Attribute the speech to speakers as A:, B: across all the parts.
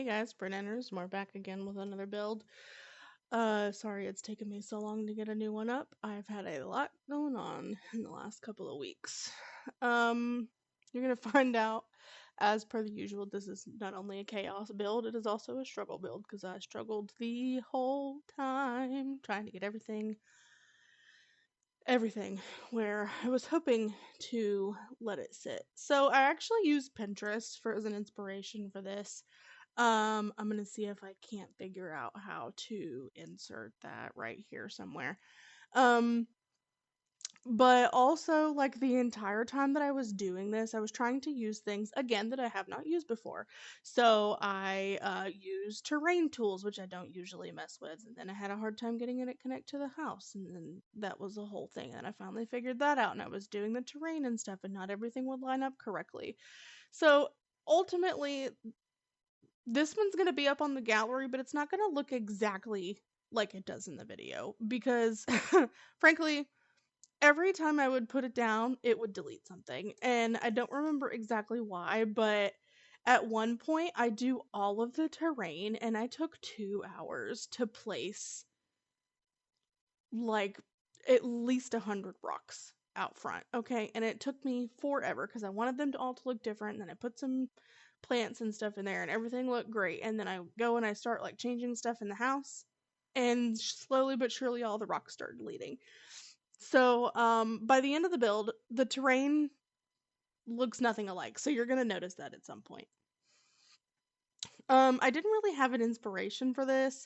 A: guys, Bryn Enters, and we're back again with another build. Sorry it's taken me so long to get a new one up. I've had a lot going on in the last couple of weeks. Um, you're gonna find out, as per the usual, this is not only a chaos build, it is also a struggle build, because I struggled the whole time trying to get everything where I was hoping to let it sit. So I actually used Pinterest as an inspiration for this. I'm gonna see if I can't figure out how to insert that right here somewhere. Um, but also, like, the entire time that I was doing this, I was trying to use things again that I have not used before. So I used terrain tools, which I don't usually mess with, and then I had a hard time getting it to connect to the house, and then that was the whole thing. And I finally figured that out, and I was doing the terrain and stuff, and not everything would line up correctly. So ultimately, this one's going to be up on the gallery, but it's not going to look exactly like it does in the video because, frankly, every time I would put it down, it would delete something. And I don't remember exactly why, but at one point I do all of the terrain and I took 2 hours to place like at least 100 rocks out front. Okay. And it took me forever because I wanted them to all to look different. And then I put some plants and stuff in there and everything looked great. And then I go and I start like changing stuff in the house. And slowly but surely all the rocks started deleting. So by the end of the build, the terrain looks nothing alike. So you're gonna notice that at some point. I didn't really have an inspiration for this,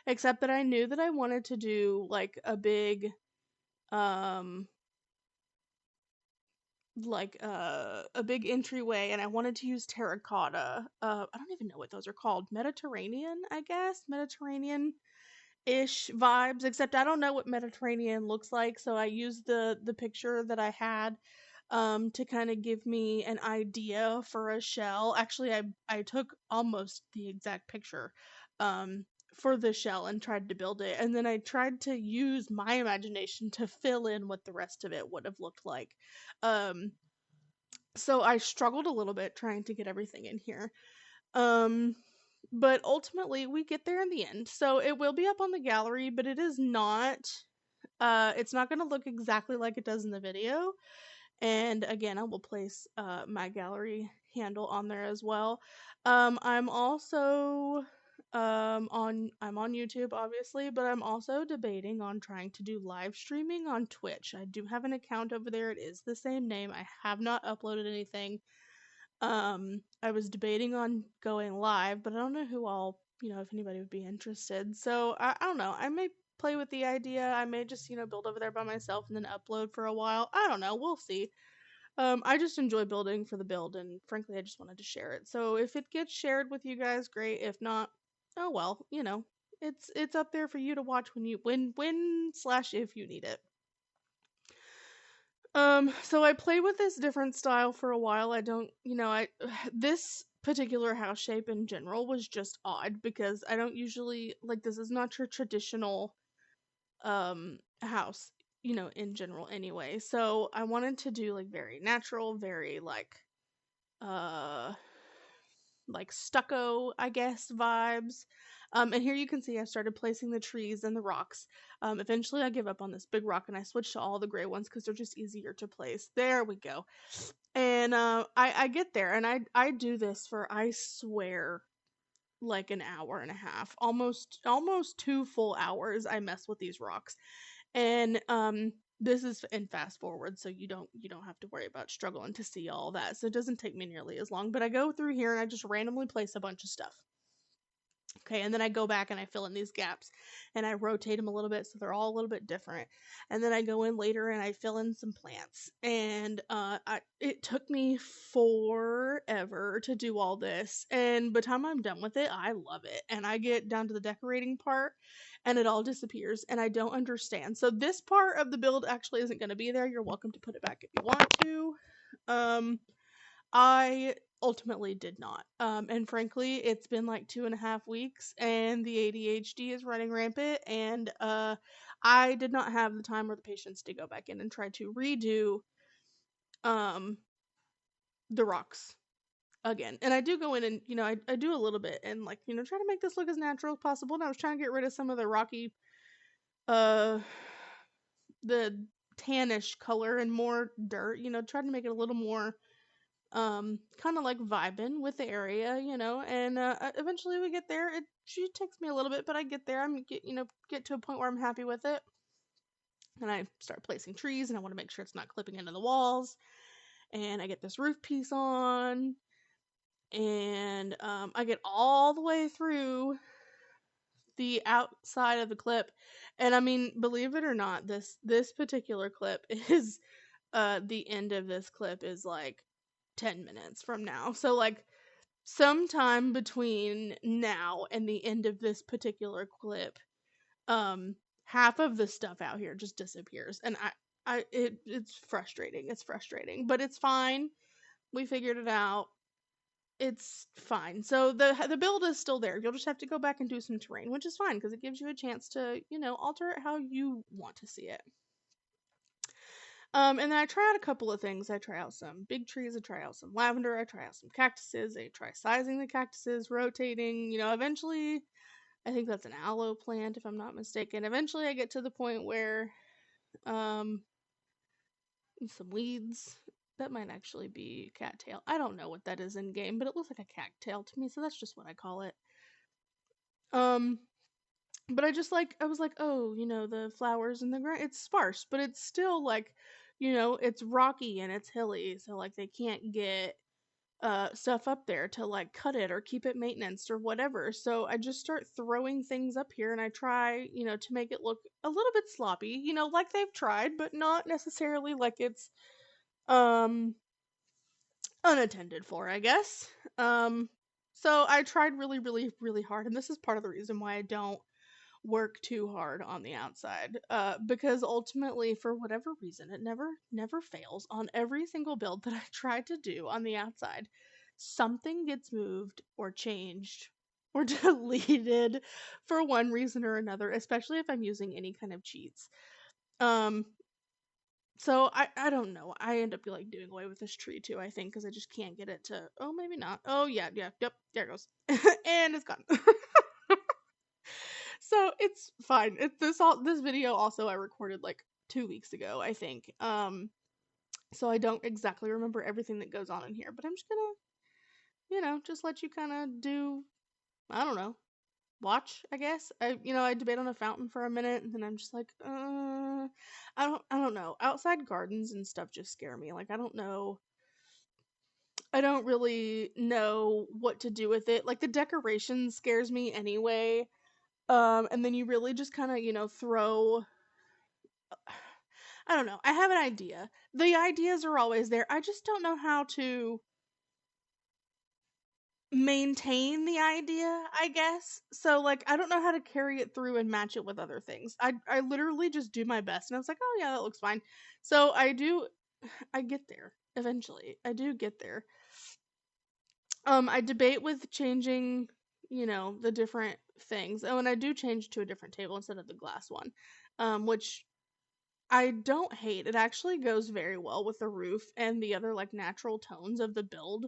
A: except that I knew that I wanted to do like um a big entryway, and I wanted to use terracotta. I don't even know what those are called. Mediterranean, I guess. Mediterranean ish vibes, except I don't know what Mediterranean looks like, so I used the picture that I had to kind of give me an idea for a shell. Actually, I took almost the exact picture um for the shell and tried to build it, and then I tried to use my imagination to fill in what the rest of it would have looked like. Um so I struggled a little bit trying to get everything in here. Um but ultimately we get there in the end. So it will be up on the gallery, but it is not it's not going to look exactly like it does in the video. And again, I will place my gallery handle on there as well. I'm also I'm on YouTube obviously, but I'm also debating on trying to do live streaming on Twitch. I do have an account over there. It is the same name. I have not uploaded anything. I was debating on going live, but I don't know who all, if anybody would be interested. So I don't know. I may play with the idea. I may just, build over there by myself and then upload for a while. I don't know. We'll see. I just enjoy building for the build, and frankly, I just wanted to share it. So if it gets shared with you guys, great. If not, oh well. It's up there for you to watch when slash if you need it. So I played with this different style for a while. I don't, this particular house shape in general was just odd because I don't usually like this is not your traditional house, in general anyway. So I wanted to do like very natural, very uh like stucco, I guess, vibes. And here you can see I started placing the trees and the rocks. Eventually I give up on this big rock and I switched to all the gray ones because they're just easier to place. There we go. And I get there and I do this for, I swear, like an hour and a half, almost 2 full hours. I mess with these rocks. And this is in fast forward, so you don't have to worry about struggling to see all that. So it doesn't take me nearly as long, but I go through here and I just randomly place a bunch of stuff. Okay, and then I go back and I fill in these gaps and I rotate them a little bit so they're all a little bit different. And then I go in later and I fill in some plants. And it took me forever to do all this. And by the time I'm done with it, I love it. And I get down to the decorating part and it all disappears and I don't understand. So this part of the build actually isn't going to be there. You're welcome to put it back if you want to. I ultimately did not. And frankly, it's been like 2.5 weeks, and the ADHD is running rampant, and I did not have the time or the patience to go back in and try to redo um, the rocks again. And I do go in and, I do a little bit and like, try to make this look as natural as possible. And I was trying to get rid of some of the rocky, uh, the tannish color and more dirt, try to make it a little more, kind of like vibing with the area, and eventually we get there. It she takes me a little bit, but I get there. Get to a point where I'm happy with it, and I start placing trees, and I want to make sure it's not clipping into the walls. And I get this roof piece on, and I get all the way through the outside of the clip, and I mean, believe it or not, this particular clip is the end of this clip is like 10 minutes from now. So like sometime between now and the end of this particular clip, um half of the stuff out here just disappears, and it's frustrating. It's frustrating, but it's fine. We figured it out. It's fine. So the build is still there. You'll just have to go back and do some terrain, which is fine because it gives you a chance to, alter it how you want to see it. And then I try out a couple of things. I try out some big trees, I try out some lavender, I try out some cactuses, I try sizing the cactuses, rotating, eventually I think that's an aloe plant if I'm not mistaken. Eventually I get to the point where um some weeds. That might actually be cattail. I don't know what that is in game, but it looks like a cattail to me, so that's just what I call it. Um but I was like, oh, the flowers and the ground, it's sparse, but it's still like, it's rocky and it's hilly, so like they can't get stuff up there to like cut it or keep it maintenance or whatever. So I just start throwing things up here and I try, to make it look a little bit sloppy, like they've tried, but not necessarily like it's um unattended for, I guess. Um so I tried really, really, really hard, and this is part of the reason why I don't work too hard on the outside, because ultimately, for whatever reason, it never fails on every single build that I try to do on the outside. Something gets moved or changed or deleted for one reason or another, especially if I'm using any kind of cheats. um so I don't know, I end up like doing away with this tree too, I think, because I just can't get it to, oh, maybe not, oh yeah, yeah, yep, there it goes. And it's gone. So it's fine. This video also I recorded like 2 weeks ago, I think. So I don't exactly remember everything that goes on in here, but I'm just gonna, just let you kind of do, I don't know, watch, I guess. I debate on a fountain for a minute, and then I'm just like, I don't know. Outside gardens and stuff just scare me. Like, I don't know. I don't really know what to do with it. Like, the decoration scares me anyway. And then you really just kind of, throw, I don't know. I have an idea. The ideas are always there. I just don't know how to maintain the idea, I guess. So like I don't know how to carry it through and match it with other things. I literally just do my best, and I was like, "Oh yeah, that looks fine." So I get there eventually. I do get there. I debate with changing, the different things. Oh, and I do change to a different table instead of the glass one. Which I don't hate. It actually goes very well with the roof and the other like natural tones of the build.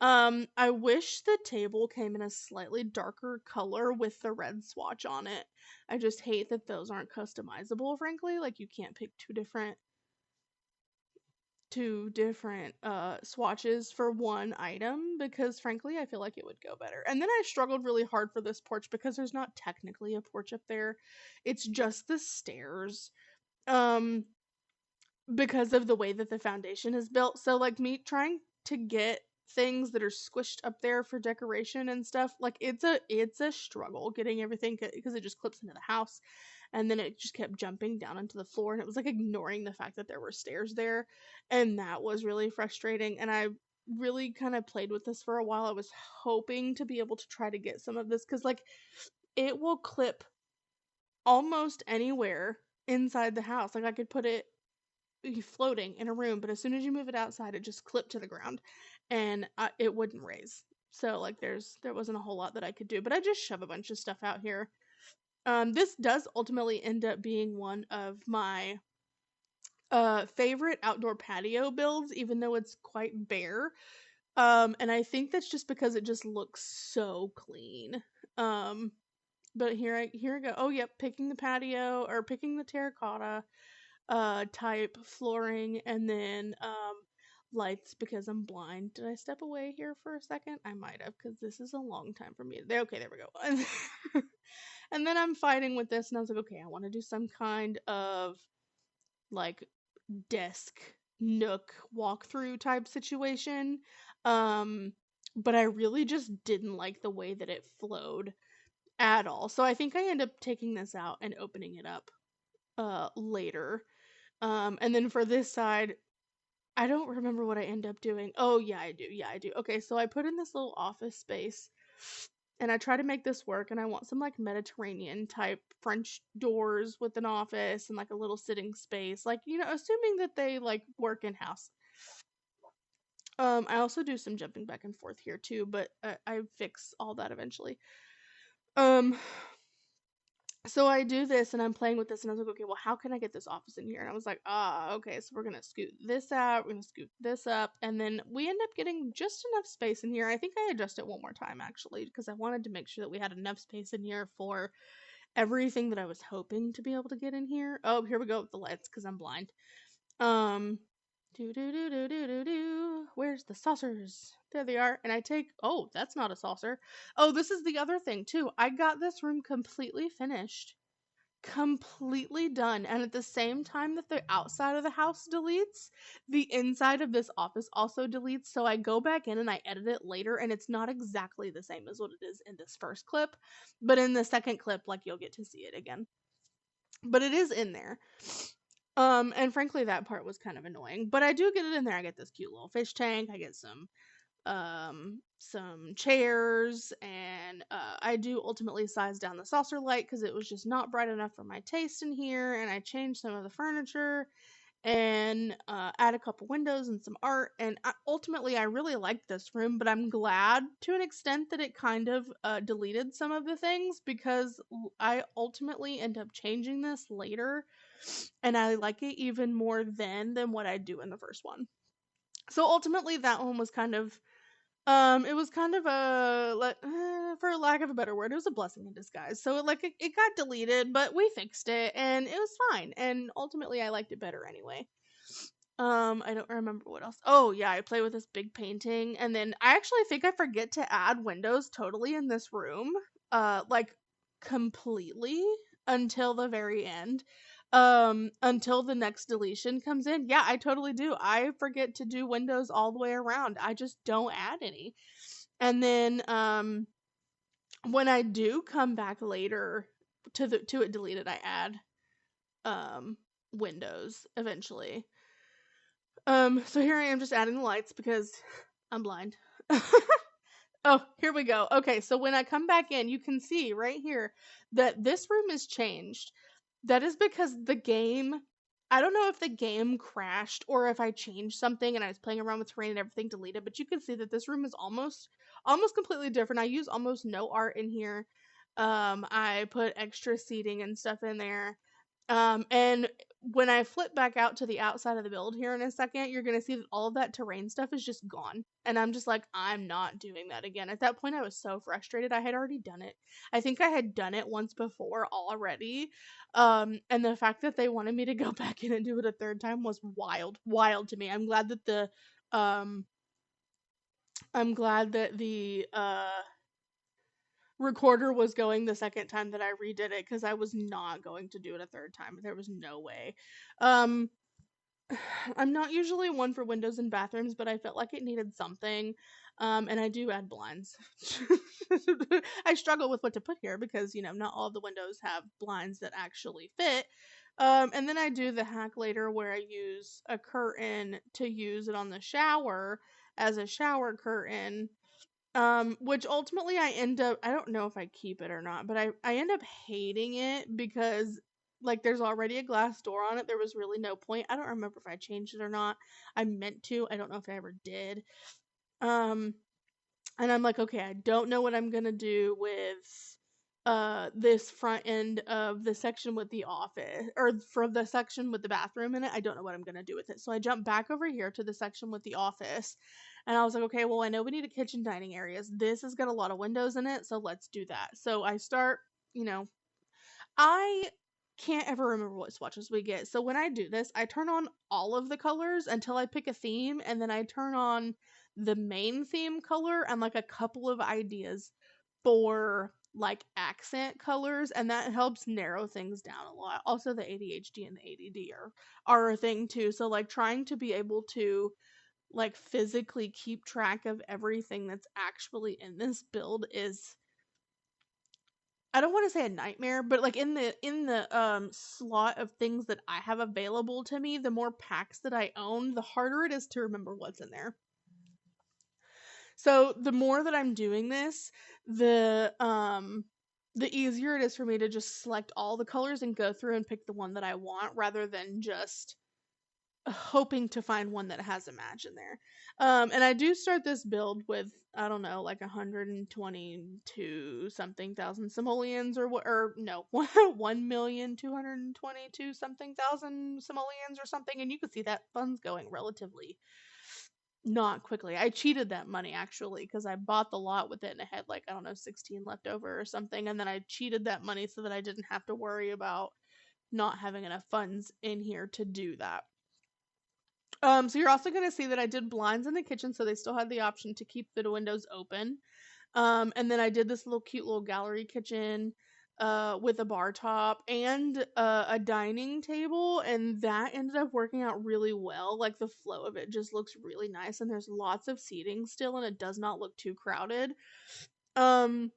A: I wish the table came in a slightly darker color with the red swatch on it. I just hate that those aren't customizable, frankly. Like you can't pick two different swatches for one item, because frankly I feel like it would go better. And then I struggled really hard for this porch because there's not technically a porch up there. It's just the stairs. Um because of the way that the foundation is built. So like me trying to get things that are squished up there for decoration and stuff, like it's a struggle getting everything, because it just clips into the house, and then it just kept jumping down into the floor, and it was like ignoring the fact that there were stairs there, and that was really frustrating. And I really kind of played with this for a while. I was hoping to be able to try to get some of this, because like it will clip almost anywhere inside the house. Like I could put it floating in a room, but as soon as you move it outside, it just clipped to the ground, and it wouldn't raise. So like there wasn't a whole lot that I could do, but I just shove a bunch of stuff out here. This does ultimately end up being one of my favorite outdoor patio builds, even though it's quite bare. And I think that's just because it just looks so clean. Um, but here I go. Oh, yep, picking the patio or picking the terracotta type flooring, and then lights because I'm blind. Did I step away here for a second? I might have, because this is a long time for me. Okay, there we go. And then I'm fighting with this, and I was like, okay, I want to do some kind of like desk nook walkthrough type situation. Um, but I really just didn't like the way that it flowed at all. So I think I end up taking this out and opening it up later. And then for this side, I don't remember what I end up doing. Oh, yeah, I do. Yeah, I do. Okay, so I put in this little office space and I try to make this work, and I want some like Mediterranean type French doors with an office and like a little sitting space. Like, assuming that they like work in house. I also do some jumping back and forth here too, but I fix all that eventually. Um, so I do this and I'm playing with this and I was like, okay, well, how can I get this office in here? And I was like, okay, so we're gonna scoot this out, we're gonna scoot this up, and then we end up getting just enough space in here. I think I adjust it one more time actually, because I wanted to make sure that we had enough space in here for everything that I was hoping to be able to get in here. Oh, here we go with the lights because I'm blind. Um, do do do do do do do. Where's the saucers? There they are. And I take. Oh, that's not a saucer. Oh, this is the other thing too. I got this room completely finished, completely done, and at the same time that the outside of the house deletes, the inside of this office also deletes. So I go back in and I edit it later, and it's not exactly the same as what it is in this first clip, but in the second clip, like, you'll get to see it again. But it is in there. And frankly, that part was kind of annoying, but I do get it in there. I get this cute little fish tank. I get some chairs, and I do ultimately size down the saucer light because it was just not bright enough for my taste in here, and I changed some of the furniture and add a couple windows and some art, and ultimately I really liked this room, but I'm glad to an extent that it kind of deleted some of the things, because I ultimately end up changing this later, and I like it even more then than what I do in the first one. So ultimately that one was kind of it was kind of for lack of a better word, it was a blessing in disguise. So it got deleted, but we fixed it and it was fine. And ultimately I liked it better anyway. I don't remember what else. Oh yeah, I play with this big painting, and then I actually think I forget to add windows totally in this room. Like completely until the very end. Until the next deletion comes in. Yeah, I totally do. I forget to do windows all the way around. I just don't add any. And then when I do come back later to it deleted, I add windows eventually. So here I am just adding the lights because I'm blind. Oh, here we go. Okay, so when I come back in, you can see right here that this room is changed. That is because the game, I don't know if the game crashed or if I changed something and I was playing around with terrain and everything deleted, but you can see that this room is almost completely different. I use almost no art in here. I put extra seating and stuff in there. And when I flip back out to the outside of the build here in a second, you're going to see that all of that terrain stuff is just gone. And I'm just like, I'm not doing that again. At that point, I was so frustrated. I had already done it. I think I had done it once before already. And the fact that they wanted me to go back in and do it a third time was wild to me. I'm glad that the recorder was going the second time that I redid it, because I was not going to do it a third time. There was no way. Um, I'm not usually one for windows in bathrooms, but I felt like it needed something. And I do add blinds. I struggle with what to put here because, not all the windows have blinds that actually fit. And then I do the hack later where I use a curtain to use it on the shower as a shower curtain. Which ultimately I don't know if I keep it or not, but I end up hating it because, like, there's already a glass door on it. There was really no point. I don't remember if I changed it or not. I meant to. I don't know if I ever did. Um, and I'm like, okay, I don't know what I'm gonna do with this front end of the section with the office, or from the section with the bathroom in it. I don't know what I'm gonna do with it. So I jumped back over here to the section with the office, and I was like, okay, well, I know we need a kitchen dining areas. This has got a lot of windows in it, so let's do that. So I start, you know, I can't ever remember what swatches we get. So when I do this, I turn on all of the colors until I pick a theme, and then I turn on the main theme color and like a couple of ideas for like accent colors, and that helps narrow things down a lot. Also, the ADHD and the ADD are a thing too. So like trying to be able to like physically keep track of everything that's actually in this build is, I don't want to say a nightmare, but like in the slot of things that I have available to me, the more packs that I own, the harder it is to remember what's in there. So the more that I'm doing this, the easier it is for me to just select all the colors and go through and pick the one that I want rather than just hoping to find one that has a match in there. And I do start this build with, I don't know, like 122 something thousand simoleons, or what, or no, 1,222 something thousand simoleons or something. And you can see that funds going relatively not quickly. I cheated that money actually because I bought the lot with it and I had like, I don't know, 16 left over or something. And then I cheated that money so that I didn't have to worry about not having enough funds in here to do that. So you're also going to see that I did blinds in the kitchen, so they still had the option to keep the windows open. And then I did this little cute little gallery kitchen with a bar top and a dining table, and that ended up working out really well. Like the flow of it just looks really nice, and there's lots of seating still, and it does not look too crowded. Um,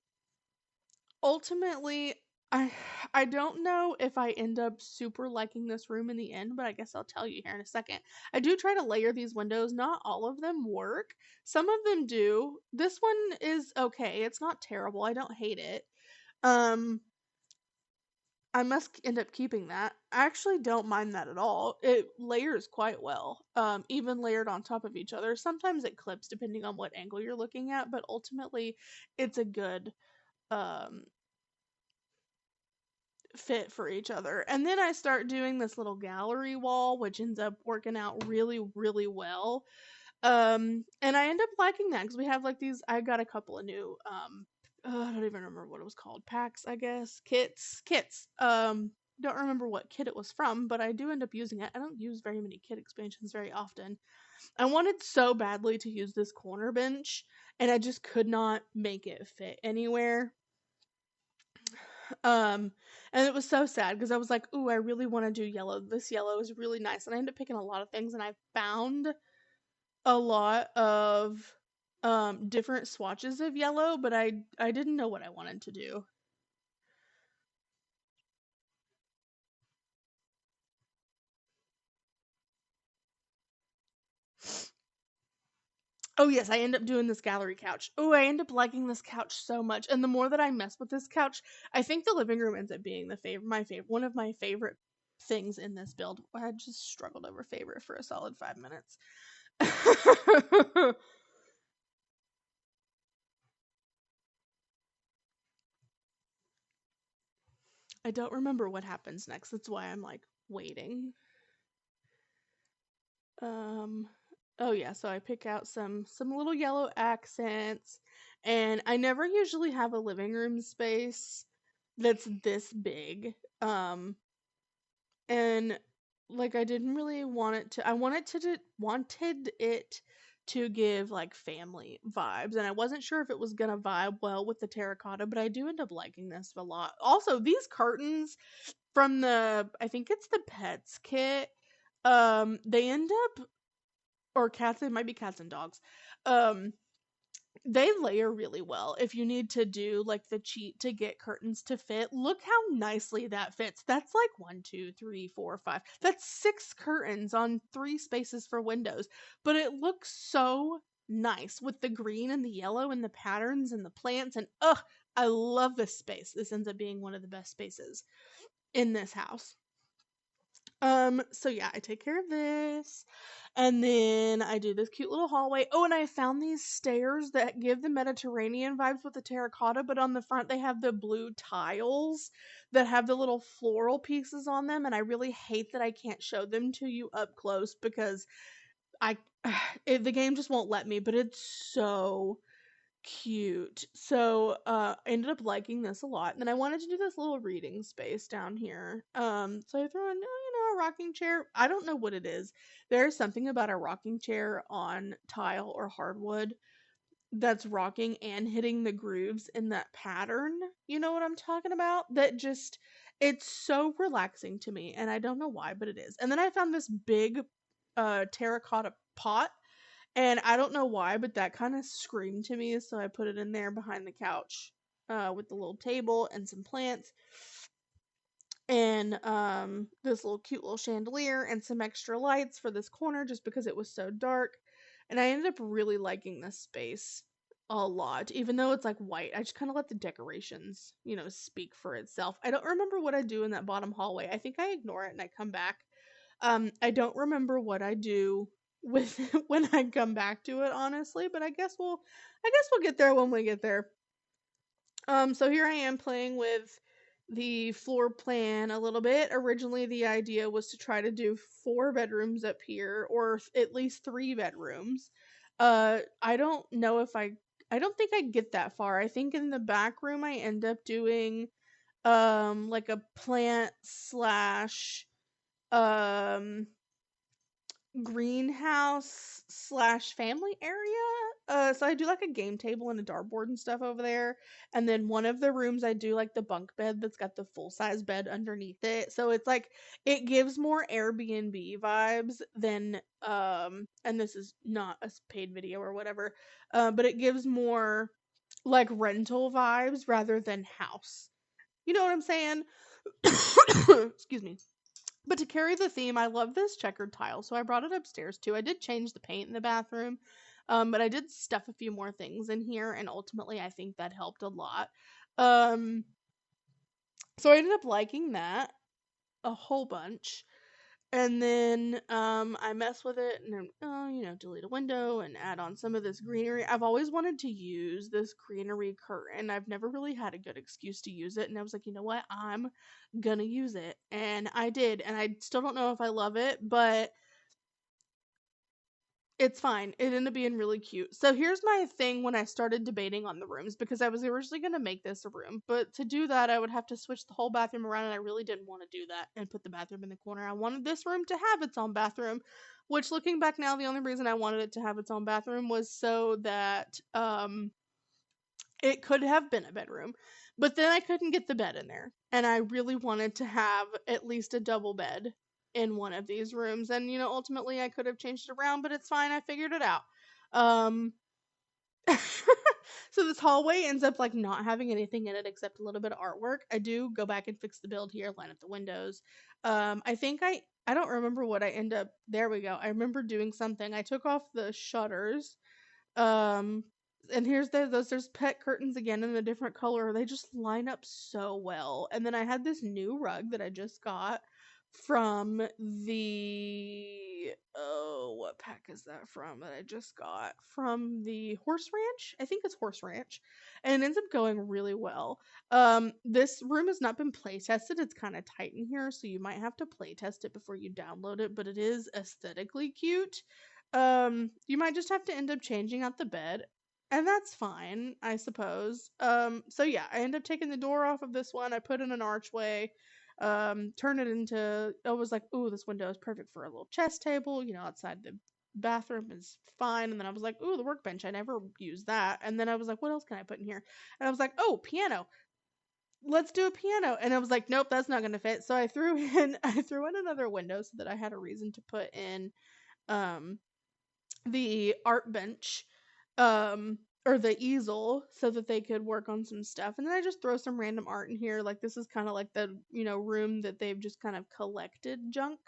A: Ultimately, I I don't know if I end up super liking this room in the end, but I guess I'll tell you here in a second. I do try to layer these windows. Not all of them work. Some of them do. This one is okay. It's not terrible. I don't hate it. Um I must end up keeping that. I actually don't mind that at all. It layers quite well. Even layered on top of each other. Sometimes it clips depending on what angle you're looking at, but ultimately it's a good um fit for each other. And then I start doing this little gallery wall, which ends up working out really, really well. And I end up liking that because we have like these. I got a couple of new. I don't even remember what it was called. Packs, I guess. Kits. Don't remember what kit it was from, but I do end up using it. I don't use very many kit expansions very often. I wanted so badly to use this corner bench, and I just could not make it fit anywhere. Um, and it was so sad because I was like, "Ooh, I really want to do yellow. This yellow is really nice." And I ended up picking a lot of things, and I found a lot of different swatches of yellow, but I didn't know what I wanted to do. Oh yes, I end up doing this gallery couch. Oh, I end up liking this couch so much, and the more that I mess with this couch, I think the living room ends up being my favorite, one of my favorite things in this build. I just struggled over favorite for a solid 5 minutes. I don't remember what happens next. That's why I'm like waiting. Um oh yeah, so I pick out some little yellow accents, and I never usually have a living room space that's this big. And like I didn't really want it to, I wanted it to give like family vibes, and I wasn't sure if it was gonna vibe well with the terracotta, but I do end up liking this a lot. Also, these curtains from the, I think it's the pets kit, they end up, or cats, it might be cats and dogs, um they layer really well. If you need to do like the cheat to get curtains to fit, look how nicely that fits. That's like 1, 2, 3, 4, 5. That's 6 curtains on 3 spaces for windows. But it looks so nice with the green and the yellow and the patterns and the plants. And I love this space. This ends up being one of the best spaces in this house. So yeah, I take care of this. And then I do this cute little hallway. Oh, and I found these stairs that give the Mediterranean vibes with the terracotta, but on the front they have the blue tiles that have the little floral pieces on them, and I really hate that I can't show them to you up close because I the game just won't let me, but it's so cute. So, I ended up liking this a lot. And then I wanted to do this little reading space down here. So I threw in, a rocking chair. I don't know what it is. There's something about a rocking chair on tile or hardwood that's rocking and hitting the grooves in that pattern. You know what I'm talking about? That just, it's so relaxing to me. And I don't know why, but it is. And then I found this big terracotta pot, and I don't know why, but that kind of screamed to me, so I put it in there behind the couch with the little table and some plants and this little cute little chandelier and some extra lights for this corner just because it was so dark. And I ended up really liking this space a lot, even though it's like white. I just kind of let the decorations, speak for itself. I don't remember what I do in that bottom hallway. I think I ignore it and I come back. I don't remember what I do with when I come back to it, honestly, but I guess we'll get there when we get there. So here I am playing with the floor plan a little bit. Originally, the idea was to try to do 4 bedrooms up here, or at least 3 bedrooms. I don't know if I don't think I get that far. I think in the back room I end up doing like a plant slash um greenhouse slash family area. So I do like a game table and a dartboard and stuff over there. And then one of the rooms I do like the bunk bed that's got the full size bed underneath it. So it's like it gives more Airbnb vibes than and this is not a paid video or whatever. But it gives more like rental vibes rather than house. You know what I'm saying? Excuse me. But to carry the theme, I love this checkered tile, so I brought it upstairs too. I did change the paint in the bathroom, but I did stuff a few more things in here, and ultimately I think that helped a lot. Um, so I ended up liking that a whole bunch. And then I mess with it and then, delete a window and add on some of this greenery. I've always wanted to use this greenery curtain. I've never really had a good excuse to use it. And I was like, you know what? I'm gonna use it. And I did. And I still don't know if I love it, but it's fine. It ended up being really cute. So here's my thing when I started debating on the rooms, because I was originally going to make this a room, but to do that I would have to switch the whole bathroom around, and I really didn't want to do that and put the bathroom in the corner. I wanted this room to have its own bathroom, which, looking back now, the only reason I wanted it to have its own bathroom was so that it could have been a bedroom. But then I couldn't get the bed in there, and I really wanted to have at least a double bed in one of these rooms. And ultimately I could have changed it around, but it's fine. I figured it out. Um so this hallway ends up like not having anything in it except a little bit of artwork. I do go back and fix the build here, line up the windows. I think I don't remember what I end up. There we go. I remember doing something. I took off the shutters, um, and here's there's pet curtains again in a different color. They just line up so well. And then I had this new rug that I just got from the, oh, what pack is that from that I just got? From the Horse Ranch? I think it's Horse Ranch. And it ends up going really well. This room has not been play tested. It's kind of tight in here, so you might have to play test it before you download it, but it is aesthetically cute. You might just have to end up changing out the bed, and that's fine, I suppose. So yeah, I end up taking the door off of this one. I put in an archway, turn it into, I was like, ooh, this window is perfect for a little chess table, outside the bathroom is fine. And then I was like, ooh, the workbench, I never used that. And then I was like, what else can I put in here? And I was like, oh, piano. Let's do a piano. And I was like, nope, that's not gonna fit. So I threw in another window so that I had a reason to put in um the art bench, or the easel, so that they could work on some stuff. And then I just throw some random art in here. Like, this is kind of like the, room that they've just kind of collected junk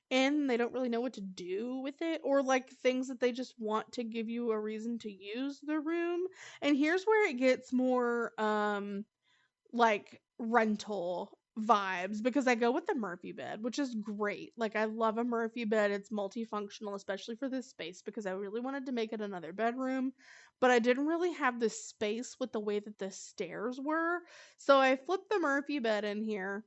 A: in. They don't really know what to do with it, or like things that they just want to give you a reason to use the room. And here's where it gets more like rental vibes because I go with the Murphy bed, which is great. Like I love a Murphy bed. It's multifunctional, especially for this space because I really wanted to make it another bedroom, but I didn't really have the space with the way that the stairs were. So I flipped the Murphy bed in here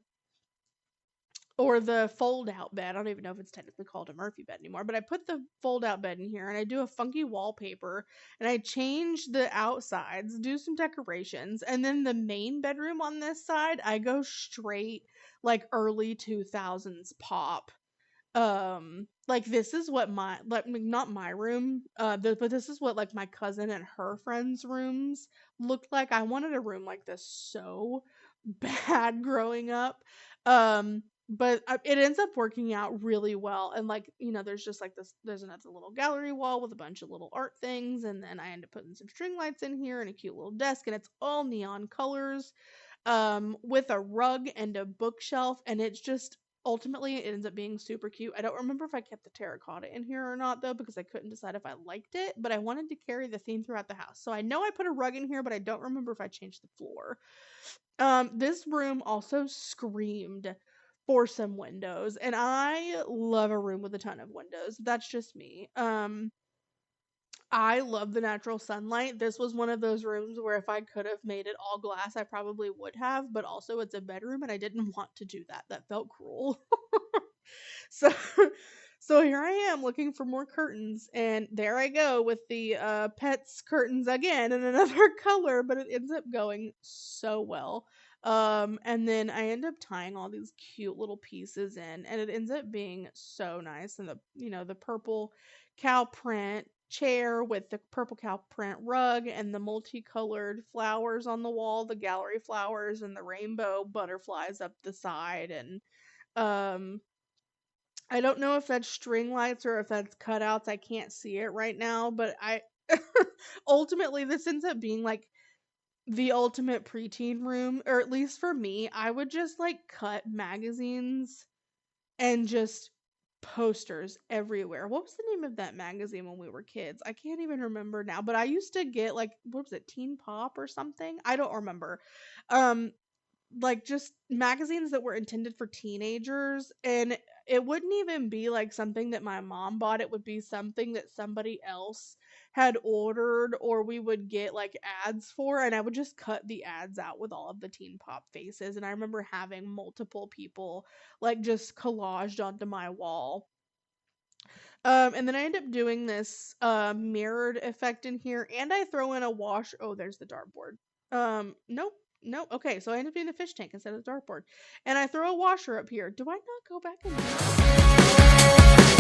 A: or the fold out bed. I don't even know if it's technically called a Murphy bed anymore, but I put the fold out bed in here and I do a funky wallpaper and I change the outsides, do some decorations, and then the main bedroom on this side, I go straight like early 2000s pop. Like this is what my like not my room, but this is what like my cousin and her friends' rooms looked like. I wanted a room like this so bad growing up. But it ends up working out really well. And like, there's just like this, there's another little gallery wall with a bunch of little art things. And then I end up putting some string lights in here and a cute little desk. And it's all neon colors, with a rug and a bookshelf. And it's just, ultimately, it ends up being super cute. I don't remember if I kept the terracotta in here or not, though, because I couldn't decide if I liked it. But I wanted to carry the theme throughout the house. So I know I put a rug in here, but I don't remember if I changed the floor. This room also screamed for some windows, and I love a room with a ton of windows. That's just me. I love the natural sunlight. This was one of those rooms where if I could have made it all glass, I probably would have, but also it's a bedroom and I didn't want to do that. That felt cruel. So so here I am looking for more curtains and there I go with the pets curtains again in another color, but it ends up going so well. And then I end up tying all these cute little pieces in and it ends up being so nice, and the purple cow print chair with the purple cow print rug and the multicolored flowers on the wall, the gallery flowers and the rainbow butterflies up the side. And um I don't know if that's string lights or if that's cutouts. I can't see it right now, but I ultimately this ends up being like the ultimate preteen room, or at least for me. I would just like cut magazines and just posters everywhere. What was the name of that magazine when we were kids? I can't even remember now, but I used to get like, what was it, Teen Pop or something? I don't remember. Um like just magazines that were intended for teenagers, and it wouldn't even be like something that my mom bought. It would be something that somebody else had ordered or we would get like ads for, and I would just cut the ads out with all of the Teen Pop faces. And I remember having multiple people like just collaged onto my wall. And then I end up doing this mirrored effect in here, and I throw in a wash. Oh, there's the dartboard. Nope. Nope. Okay, so I end up doing the fish tank instead of the dartboard. And I throw a washer up here. Do I not go back in there?